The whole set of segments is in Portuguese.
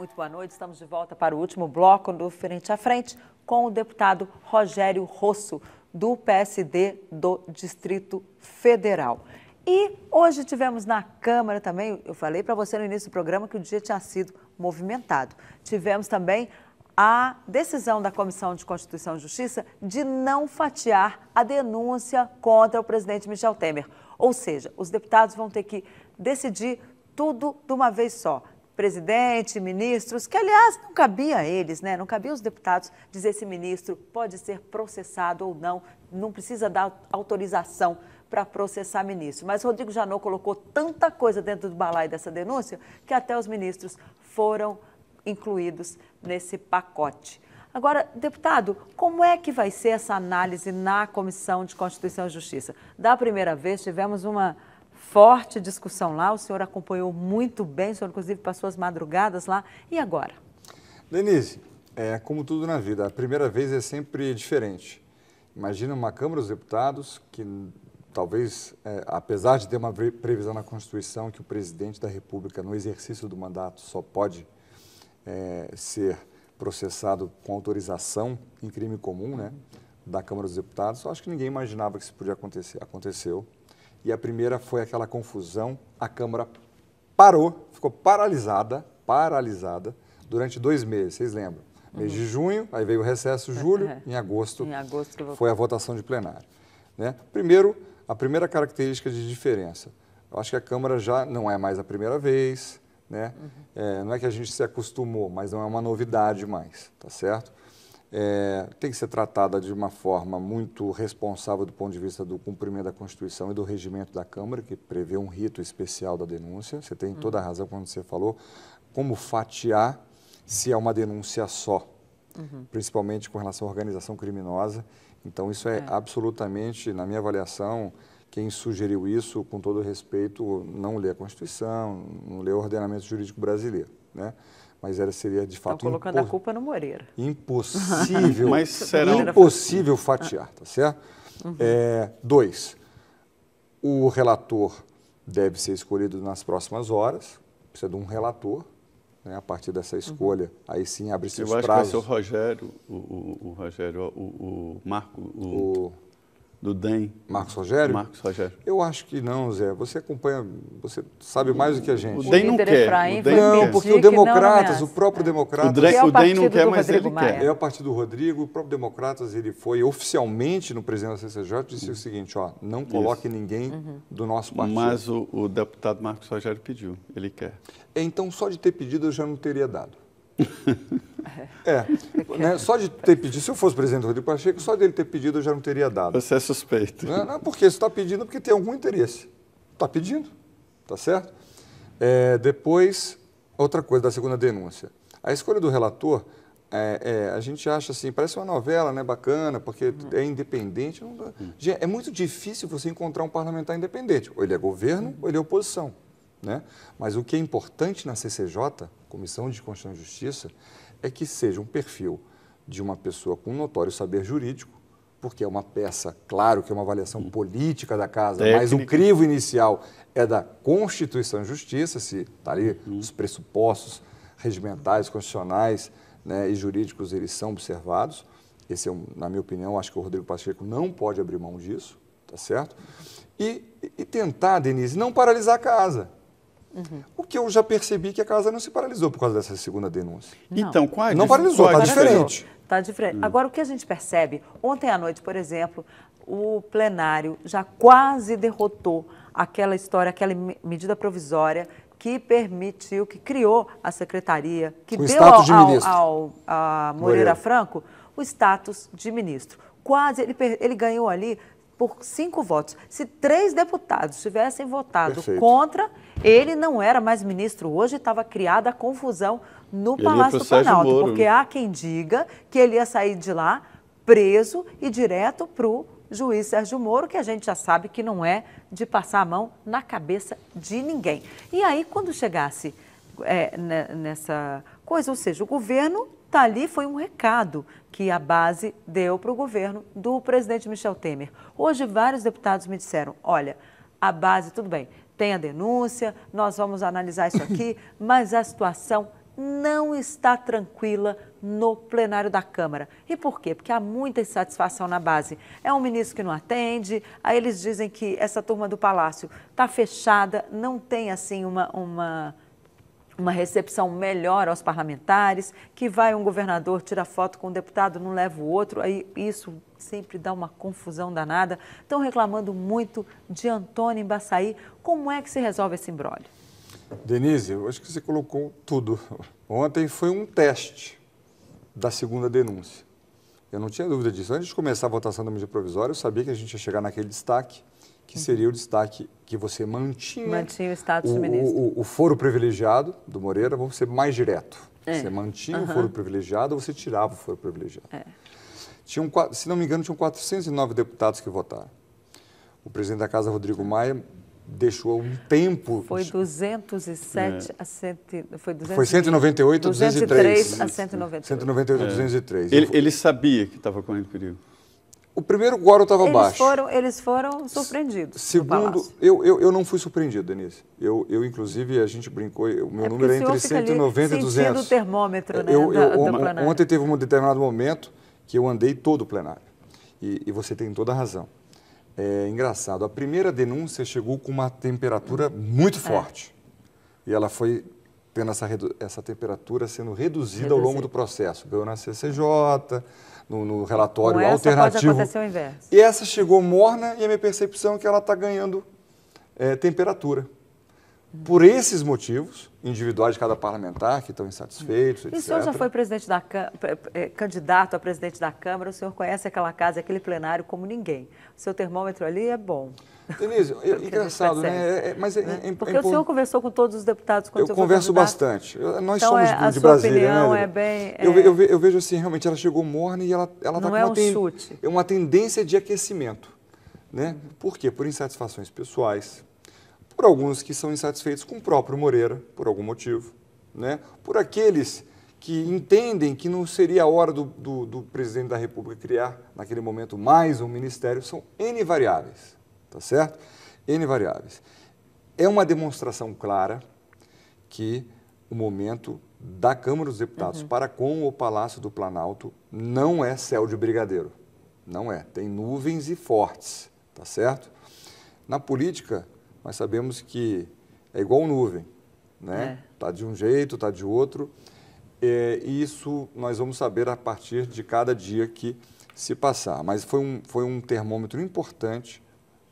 Muito boa noite, estamos de volta para o último bloco do Frente a Frente com o deputado Rogério Rosso, do PSD do Distrito Federal. E hoje tivemos na Câmara também, eu falei para você no início do programa que o dia tinha sido movimentado. Tivemos também a decisão da Comissão de Constituição e Justiça de não fatiar a denúncia contra o presidente Michel Temer. Ou seja, os deputados vão ter que decidir tudo de uma vez só. Presidente, ministros, que aliás não cabia a eles, né? Não cabia aos deputados dizer se ministro pode ser processado ou não, não precisa dar autorização para processar ministro. Mas Rodrigo Janot colocou tanta coisa dentro do balaio dessa denúncia que até os ministros foram incluídos nesse pacote. Agora, deputado, como é que vai ser essa análise na Comissão de Constituição e Justiça? Da primeira vez tivemos uma forte discussão lá, o senhor acompanhou muito bem, o senhor inclusive passou as madrugadas lá, e agora? Denise, como tudo na vida, a primeira vez é sempre diferente. Imagina uma Câmara dos Deputados que talvez, apesar de ter uma previsão na Constituição que o presidente da República, no exercício do mandato, só pode ser processado com autorização em crime comum, né, da Câmara dos Deputados, eu acho que ninguém imaginava que isso podia acontecer. Aconteceu. E a primeira foi aquela confusão, a Câmara parou, ficou paralisada durante 2 meses, vocês lembram? Mês de junho, aí veio o recesso, julho, em agosto foi a votação de plenário. Né? Primeiro, a primeira característica de diferença, eu acho que a Câmara já não é mais a primeira vez, né? Não é que a gente se acostumou, mas não é uma novidade mais, tá certo? Tem que ser tratada de uma forma muito responsável do ponto de vista do cumprimento da Constituição e do regimento da Câmara, que prevê um rito especial da denúncia. Você tem toda a razão quando você falou como fatiar se é uma denúncia só, principalmente com relação à organização criminosa. Então, isso é absolutamente, na minha avaliação, quem sugeriu isso, com todo respeito, não lê a Constituição, não lê o ordenamento jurídico brasileiro, né? Mas seria de fato colocando a culpa no Moreira. Impossível, impossível fatiar, tá certo? 2, o relator deve ser escolhido nas próximas horas, precisa de um relator, né? A partir dessa escolha, aí sim abre-se os prazos. Eu acho que vai ser o Rogério, o Marco, do DEM. Marcos Rogério? Marcos Rogério. Eu acho que não, Zé. Você acompanha, você sabe mais do que a gente. O DEM não quer. Não, porque o Democratas, o próprio Democratas... O DEM não quer, mas ele quer. É o partido do Rodrigo, o próprio Democratas, ele foi oficialmente no presidente da CCJ, disse o seguinte, ó, não coloque ninguém do nosso partido. Mas o deputado Marcos Rogério pediu, ele quer. Então, só de ter pedido eu já não teria dado. Né? Só de ter pedido, se eu fosse presidente do Rodrigo Pacheco, só dele ter pedido eu já não teria dado. Você é suspeito. Não, porque você está pedindo porque tem algum interesse. Está pedindo, tá certo? Depois, outra coisa da segunda denúncia. A escolha do relator, a gente acha assim, parece uma novela, né, bacana, porque é independente. É muito difícil você encontrar um parlamentar independente. Ou ele é governo, ou ele é oposição. Né? Mas o que é importante na CCJ, Comissão de Constituição e Justiça, é que seja um perfil de uma pessoa com notório saber jurídico, porque é uma peça, claro que é uma avaliação política da casa, mas o crivo inicial é da Constituição e Justiça, se está ali os pressupostos regimentais, constitucionais, né, e jurídicos, eles são observados. Esse é, na minha opinião, acho que o Rodrigo Pacheco não pode abrir mão disso, tá certo? E tentar, Denise, não paralisar a casa. O que eu já percebi que a casa não se paralisou por causa dessa segunda denúncia. Não. Então, qual é não paralisou, está diferente. Está diferente. Agora, o que a gente percebe, ontem à noite, por exemplo, o plenário já quase derrotou aquela história, aquela medida provisória que permitiu, que criou a secretaria, que deu a Moreira Franco o status de ministro. Quase, ele ganhou ali por 5 votos. Se 3 deputados tivessem votado contra, ele não era mais ministro. Hoje estava criada a confusão no Palácio do Planalto, porque há quem diga que ele ia sair de lá preso e direto para o juiz Sérgio Moro, que a gente já sabe que não é de passar a mão na cabeça de ninguém. E aí, quando chegasse nessa coisa, ou seja, o governo está ali, foi um recado que a base deu para o governo do presidente Michel Temer. Hoje, vários deputados me disseram, olha, a base, tudo bem, tem a denúncia, nós vamos analisar isso aqui, mas a situação não está tranquila no plenário da Câmara. E por quê? Porque há muita insatisfação na base. É um ministro que não atende, aí eles dizem que essa turma do Palácio está fechada, não tem assim uma recepção melhor aos parlamentares, que vai um governador, tira foto com um deputado, não leva o outro, aí isso sempre dá uma confusão danada. Estão reclamando muito de Antônio Embaçaí. Como é que se resolve esse imbróglio? Denise, eu acho que você colocou tudo. Ontem foi um teste da segunda denúncia. Eu não tinha dúvida disso. Antes de começar a votação da medida provisória, eu sabia que a gente ia chegar naquele destaque, que seria o destaque que você mantinha o status do ministro. O foro privilegiado do Moreira, vamos ser mais direto. Você mantinha o foro privilegiado ou você tirava o foro privilegiado. Se não me engano, tinham 409 deputados que votaram. O presidente da Casa, Rodrigo Maia, deixou um tempo... Foi 207 a 100... Foi 198 a 203. A 198. 198 a 203. Ele sabia que estava correndo perigo. O primeiro quórum estava baixo. Eles foram surpreendidos. Segundo, eu não fui surpreendido, Denise. Eu, inclusive, a gente brincou, o meu número é entre 190 e 200. Sentindo o termômetro, né, do plenário. Ontem teve um determinado momento que eu andei todo o plenário. E você tem toda a razão. É engraçado, a primeira denúncia chegou com uma temperatura muito forte. E ela foi tendo essa temperatura sendo reduzida ao longo do processo. Ganhou na CCJ, no relatório alternativo. Pode acontecer o inverso. E essa chegou morna e a minha percepção é que ela está ganhando temperatura. Por esses motivos, individuais de cada parlamentar, que estão insatisfeitos, etc. E o senhor já foi candidato a presidente da Câmara, o senhor conhece aquela casa, aquele plenário como ninguém. O seu termômetro ali é bom. Denise, engraçado, né? Porque o senhor conversou com todos os deputados quando eu converso bastante. Nós então, somos de Brasília, opinião né? É bem... Eu vejo assim, realmente, ela chegou morna e ela está com uma tendência de aquecimento. Né? Por quê? Por insatisfações pessoais, por alguns que são insatisfeitos com o próprio Moreira, por algum motivo, né? Por aqueles que entendem que não seria a hora do presidente da República criar, naquele momento, mais um ministério. São N variáveis, tá certo? N variáveis. É uma demonstração clara que o momento da Câmara dos Deputados para com o Palácio do Planalto não é céu de brigadeiro. Não é. Tem nuvens e fortes, tá certo? Na política, nós sabemos que é igual nuvem, né? Tá de um jeito, tá de outro. E isso nós vamos saber a partir de cada dia que se passar. Mas foi um termômetro importante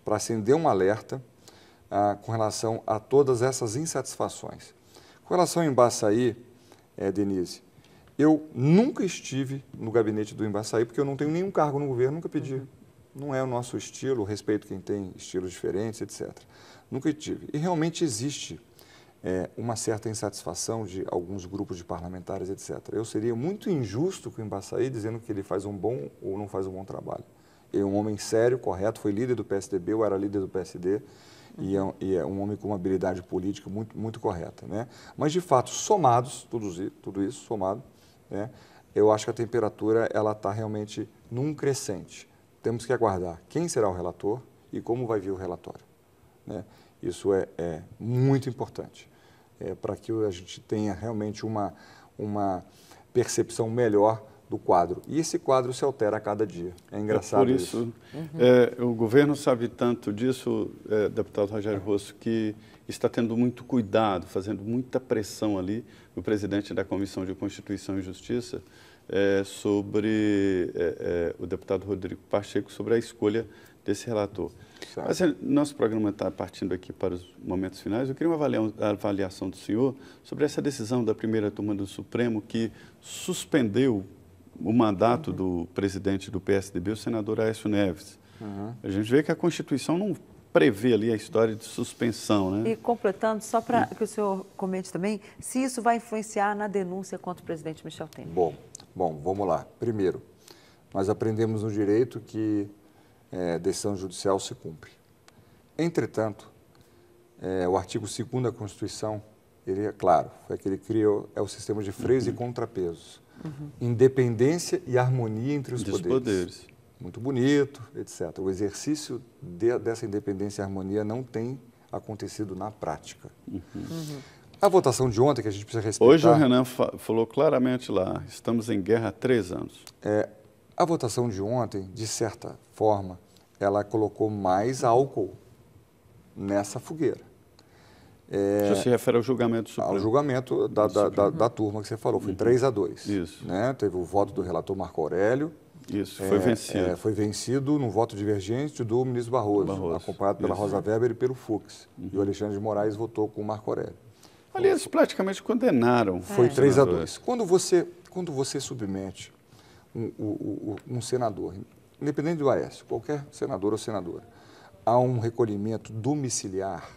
para acender um alerta com relação a todas essas insatisfações. Com relação ao Embaçaí, Denise, eu nunca estive no gabinete do Embaçaí, porque eu não tenho nenhum cargo no governo, nunca pedi. Não é o nosso estilo, respeito quem tem estilos diferentes, etc. Nunca tive. E realmente existe uma certa insatisfação de alguns grupos de parlamentares, etc. Eu seria muito injusto com o Embaçaí dizendo que ele faz um bom ou não faz um bom trabalho. Ele é um homem sério, correto, foi líder do PSDB, eu era líder do PSD, e é um homem com uma habilidade política muito, muito correta. Né? Mas, de fato, somados, tudo isso somado, né, eu acho que a temperatura está realmente num crescente. Temos que aguardar quem será o relator e como vai vir o relatório. Né? Isso é muito importante, para que a gente tenha realmente uma percepção melhor do quadro. E esse quadro se altera a cada dia. É engraçado por isso. O governo sabe tanto disso, deputado Rogério Rosso, que está tendo muito cuidado, fazendo muita pressão ali, o presidente da Comissão de Constituição e Justiça, sobre o deputado Rodrigo Pacheco, sobre a escolha desse relator. Mas, nosso programa está partindo aqui para os momentos finais. Eu queria uma avaliação do senhor sobre essa decisão da primeira turma do Supremo que suspendeu o mandato do presidente do PSDB, o senador Aécio Neves. A gente vê que a Constituição não prevê ali a história de suspensão, né? E completando, só para que o senhor comente também, se isso vai influenciar na denúncia contra o presidente Michel Temer. Bom, vamos lá. Primeiro, nós aprendemos no direito que decisão judicial se cumpre. Entretanto, o artigo 2º da Constituição, ele é claro, foi aquele que criou o sistema de freios e contrapesos. Independência e harmonia entre os poderes. Muito bonito, etc. O exercício dessa independência e harmonia não tem acontecido na prática. A votação de ontem, que a gente precisa respeitar... Hoje o Renan falou claramente lá, estamos em guerra há 3 anos. A votação de ontem, de certa forma, ela colocou mais álcool nessa fogueira. Você se refere ao julgamento do Supremo? Ao julgamento da turma que você falou, foi 3-2. Isso. Né? Teve o voto do relator Marco Aurélio. Isso, foi vencido. Foi vencido num voto divergente do ministro Barroso. Acompanhado pela Rosa Weber e pelo Fux. E o Alexandre de Moraes votou com o Marco Aurélio. Ali eles praticamente condenaram. Foi 3-2. Quando você submete um senador, independente do Aécio, qualquer senador ou senadora, a um recolhimento domiciliar,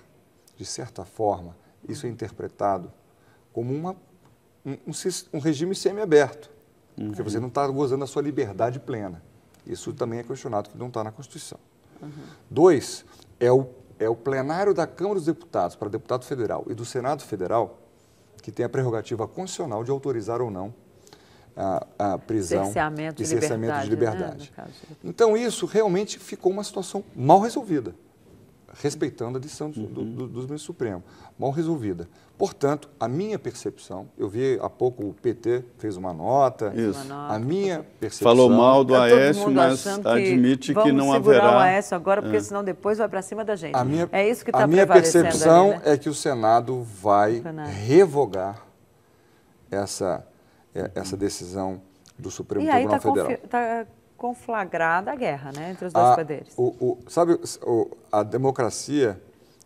de certa forma, isso é interpretado como um regime semiaberto, porque você não está gozando da sua liberdade plena. Isso também é questionado, que não está na Constituição. 2, é o plenário da Câmara dos Deputados, para deputado federal, e do Senado Federal, que tem a prerrogativa constitucional de autorizar ou não a prisão cerceamento e cerceamento de liberdade. Né, então, isso realmente ficou uma situação mal resolvida, respeitando a decisão do ministro Supremo, mal resolvida. Portanto, a minha percepção, eu vi há pouco o PT fez uma nota, a minha percepção... Falou mal do Aécio, mas admite que não haverá... Vamos segurar o Aécio agora, porque senão depois vai para cima da gente. É isso que está prevalecendo. A minha percepção ali, né? É que o Senado vai revogar essa decisão do Supremo Tribunal Federal. Está conflagrada a guerra, né, entre os dois poderes. Sabe, a democracia,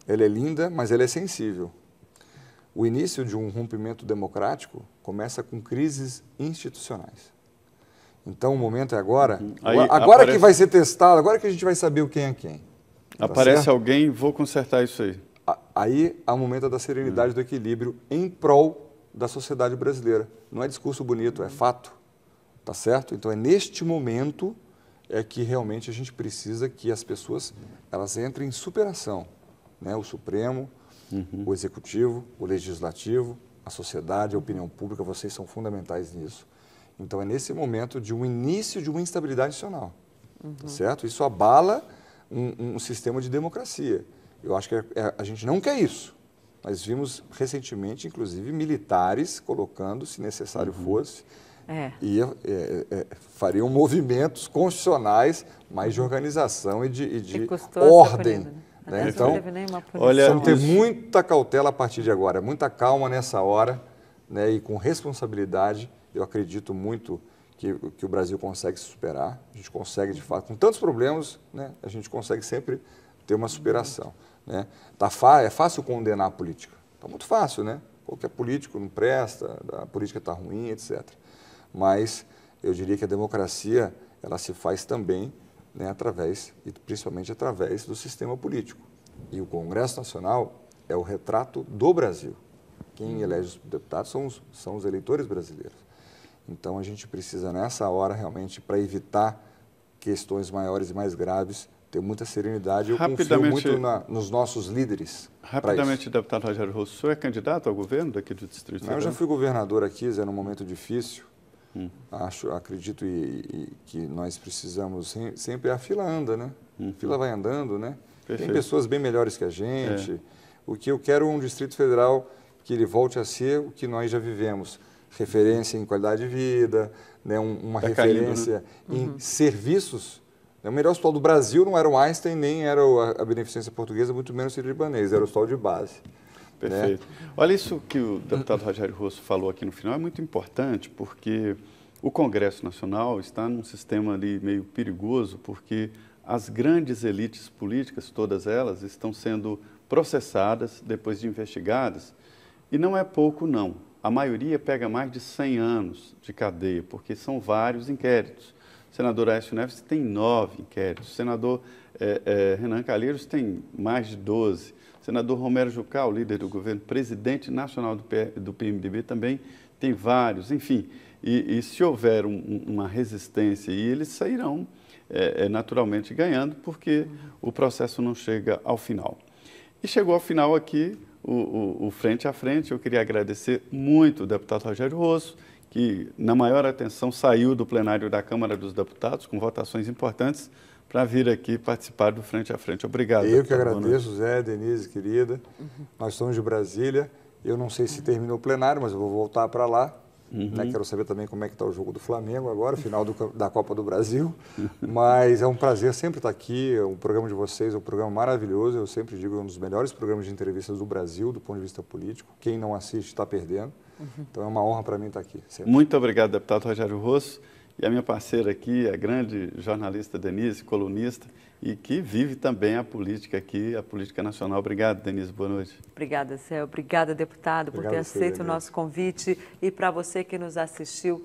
ela é linda, mas ela é sensível. O início de um rompimento democrático começa com crises institucionais. Então, o momento é agora. Agora que vai ser testado, agora que a gente vai saber quem é quem. Aparece alguém, vou consertar isso aí. Aí há o momento da serenidade, do equilíbrio em prol da sociedade brasileira. Não é discurso bonito, é fato. Tá certo? Então, é neste momento que realmente a gente precisa que as pessoas elas entrem em superação. Né? O Supremo, o Executivo, o Legislativo, a sociedade, a opinião pública, vocês são fundamentais nisso. Então, é nesse momento de um início de uma instabilidade nacional. Tá certo? Isso abala um sistema de democracia. Eu acho que a gente não quer isso. Nós vimos recentemente, inclusive, militares colocando, se necessário fosse, fariam movimentos constitucionais, mais de organização e de ordem. Né? Então, precisamos ter muita cautela a partir de agora, muita calma nessa hora, né? E com responsabilidade. Eu acredito muito que o Brasil consegue se superar, a gente consegue, de fato, com tantos problemas, né? A gente consegue sempre ter uma superação. Né? É fácil condenar a política, está muito fácil, né? Qualquer político não presta, a política está ruim, etc. Mas eu diria que a democracia ela se faz também, né, e principalmente através do sistema político. E o Congresso Nacional é o retrato do Brasil. Quem elege os deputados são os eleitores brasileiros. Então a gente precisa nessa hora realmente, para evitar questões maiores e mais graves, ter muita serenidade. Eu confio muito nos nossos líderes. Rapidamente, deputado Rogério Rosso, o senhor é candidato ao governo daqui do Distrito Federal? Eu já fui governador aqui, Zé, num momento difícil. Acredito que nós precisamos sempre, a fila anda, né? A fila vai andando, né? Perfeito. Tem pessoas bem melhores que a gente. O que eu quero é um Distrito Federal que ele volte a ser o que nós já vivemos. Referência em qualidade de vida, né? Uma referência em serviços. O melhor hospital do Brasil não era o Einstein, nem era a Beneficência Portuguesa, muito menos o Sírio-Libanês, era o hospital de base. Perfeito. Né? Olha, isso que o deputado Rogério Rosso falou aqui no final é muito importante, porque o Congresso Nacional está num sistema ali meio perigoso, porque as grandes elites políticas, todas elas, estão sendo processadas, depois de investigadas, e não é pouco, não. A maioria pega mais de 100 anos de cadeia, porque são vários inquéritos. O senador Aécio Neves tem 9 inquéritos, o senador Renan Calheiros tem mais de 12. O senador Romero Jucá, líder do governo, presidente nacional do PMDB, também tem vários, enfim. E se houver uma resistência, eles sairão naturalmente ganhando, porque o processo não chega ao final. E chegou ao final aqui o Frente a Frente. Eu queria agradecer muito o deputado Rogério Rosso, que, na maior atenção, saiu do plenário da Câmara dos Deputados, com votações importantes, para vir aqui participar do Frente a Frente. Obrigado. Eu que agradeço, Zé, Denise, querida. Nós somos de Brasília Eu não sei se terminou o plenário, mas eu vou voltar para lá. Né? Quero saber também como é que está o jogo do Flamengo agora, final da Copa do Brasil. Mas é um prazer sempre estar aqui. O programa de vocês é um programa maravilhoso. Eu sempre digo, é um dos melhores programas de entrevistas do Brasil, do ponto de vista político. Quem não assiste está perdendo. Então é uma honra para mim estar aqui. Sempre. Muito obrigado, deputado Rogério Rosso. E a minha parceira aqui, a grande jornalista Denise, colunista, e que vive também a política aqui, a política nacional. Obrigado, Denise. Boa noite. Obrigada, Céu. Obrigada, deputado, por ter aceito o nosso convite. E para você que nos assistiu,